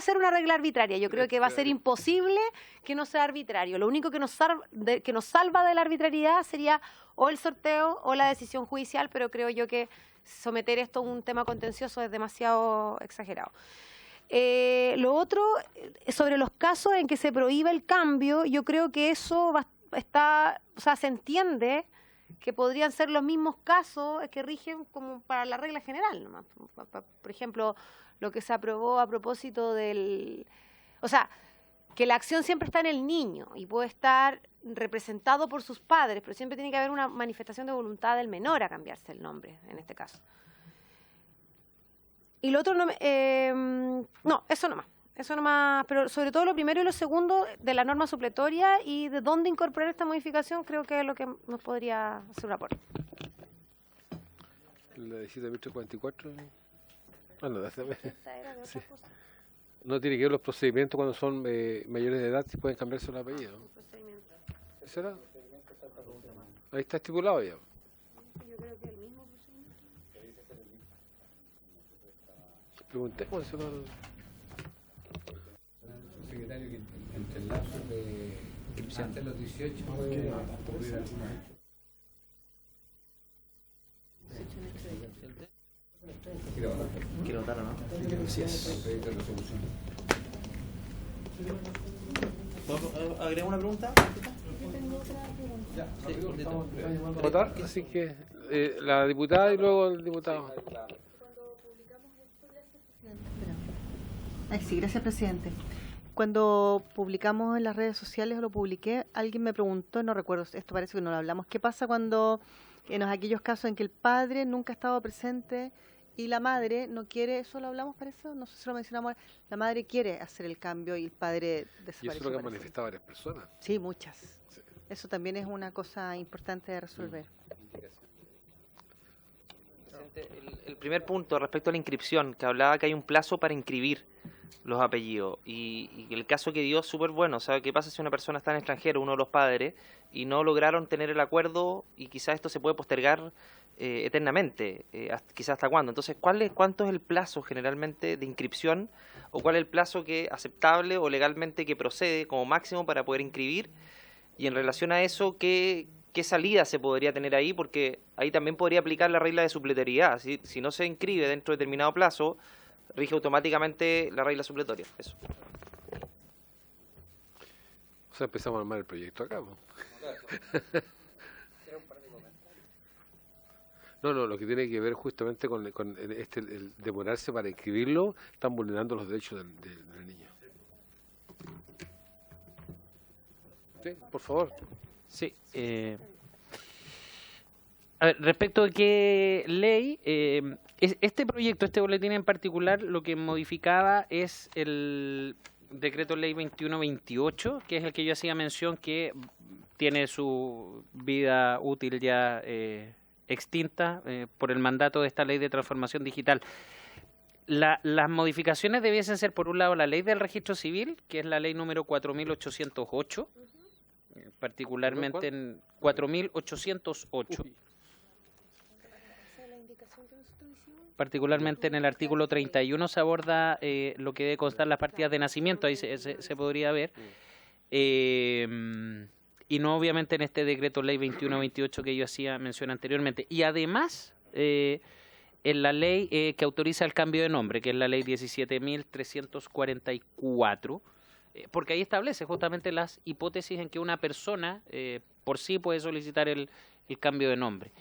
ser una regla arbitraria. Yo creo que va a ser imposible que no sea arbitrario. Lo único que nos salva de la arbitrariedad sería o el sorteo o la decisión judicial, pero creo yo que someter esto a un tema contencioso es demasiado exagerado. Lo otro, sobre los casos en que se prohíbe el cambio, yo creo que eso se entiende que podrían ser los mismos casos que rigen como para la regla general, nomás. Por ejemplo, lo que se aprobó a propósito que la acción siempre está en el niño y puede estar representado por sus padres, pero siempre tiene que haber una manifestación de voluntad del menor a cambiarse el nombre, en este caso. Y lo otro, eso nomás, pero sobre todo lo primero y lo segundo de la norma supletoria y de dónde incorporar esta modificación, creo que es lo que nos podría hacer un aporte. La de 7.44. Bueno, sí. No tiene que ver los procedimientos cuando son mayores de edad, si pueden cambiarse el apellido. ¿Eso era? Ahí está estipulado ya. Yo creo que el mismo procedimiento. Preguntemos eso al secretario, que entre el lapso de antes de los 18 ocurrir alguna hecho. ¿Quiere votar o no? Gracias. ¿Puedo agregar una pregunta? votar, así que la diputada y luego el diputado. Sí, gracias, presidente. Cuando publicamos en las redes sociales, o lo publiqué, alguien me preguntó, no recuerdo, esto parece que no lo hablamos, ¿qué pasa cuando en aquellos casos en que el padre nunca ha estado presente y la madre no quiere? ¿Eso lo hablamos, parece? No sé si lo mencionamos. La madre quiere hacer el cambio y el padre desapareció. Y eso es lo que han parece. manifestado varias personas. Sí, muchas. Sí. Eso también es una cosa importante de resolver. El primer punto respecto a la inscripción, que hablaba que hay un plazo para inscribir los apellidos, y el caso que dio es súper bueno. ¿Sabe qué pasa si una persona está en extranjero, uno de los padres, y no lograron tener el acuerdo, y quizás esto se puede postergar eternamente, quizás hasta cuándo? Entonces, ¿cuánto es el plazo generalmente de inscripción, o cuál es el plazo que aceptable o legalmente que procede como máximo para poder inscribir? Y en relación a eso, ¿qué salida se podría tener ahí? Porque ahí también podría aplicar la regla de supletoriedad. Si no se inscribe dentro de determinado plazo, rige automáticamente la regla supletoria. Eso. O sea, empezamos a armar el proyecto acá, ¿no? No, lo que tiene que ver justamente con el demorarse para inscribirlo, están vulnerando los derechos del niño. Sí, por favor. Sí. A ver, respecto a qué ley, este proyecto, este boletín en particular, lo que modificaba es el decreto ley 2128, que es el que yo hacía mención, que tiene su vida útil ya extinta por el mandato de esta ley de transformación digital. Las modificaciones debiesen ser, por un lado, la ley del registro civil, que es la ley número 4808, particularmente en 4808. Particularmente en el artículo 31 se aborda lo que debe constar las partidas de nacimiento, ahí se podría ver. Y no obviamente en este decreto ley 2128 que yo hacía mención anteriormente. Y además, en la ley que autoriza el cambio de nombre, que es la ley 17.344, porque ahí establece justamente las hipótesis en que una persona por sí puede solicitar el cambio de nombre.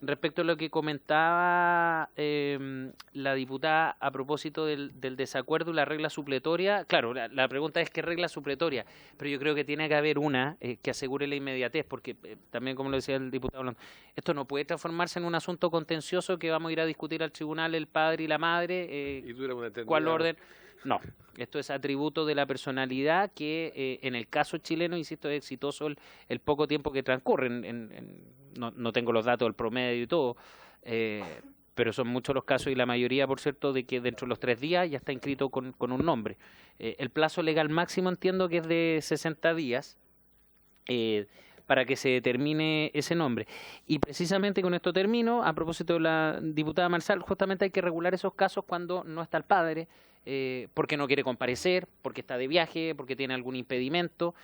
Respecto a lo que comentaba la diputada a propósito del desacuerdo y la regla supletoria, claro, la pregunta es qué regla supletoria, pero yo creo que tiene que haber una que asegure la inmediatez, porque también, como lo decía el diputado Blanco, esto no puede transformarse en un asunto contencioso que vamos a ir a discutir al tribunal el padre y la madre, cuál orden. No, esto es atributo de la personalidad que en el caso chileno, insisto, es exitoso el poco tiempo que transcurre. No tengo los datos del promedio y todo, pero son muchos los casos y la mayoría, por cierto, de que dentro de los 3 días ya está inscrito con un nombre. El plazo legal máximo entiendo que es de 60 días para que se determine ese nombre. Y precisamente con esto termino, a propósito de la diputada Marsal, justamente hay que regular esos casos cuando no está el padre, porque no quiere comparecer, porque está de viaje, porque tiene algún impedimento,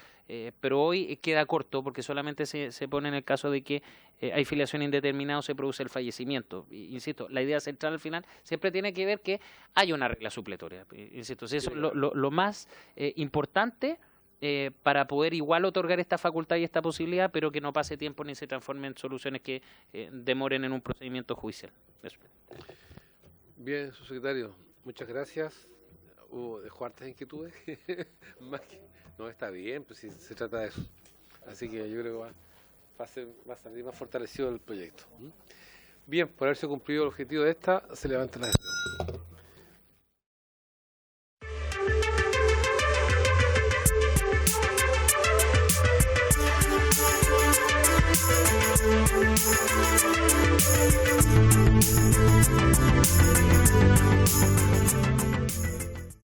pero hoy queda corto porque solamente se pone en el caso de que hay filiación indeterminada o se produce el fallecimiento. Insisto, la idea central al final siempre tiene que ver que hay una regla supletoria. Insisto, si eso es lo más importante para poder igual otorgar esta facultad y esta posibilidad, pero que no pase tiempo ni se transforme en soluciones que demoren en un procedimiento judicial. Eso. Bien, subsecretario, muchas gracias. Dejó hartas inquietudes. No, está bien, pues si se trata de eso. Así que yo creo que va a salir más fortalecido el proyecto. Bien, por haberse cumplido el objetivo de esta, se levanta la sesión.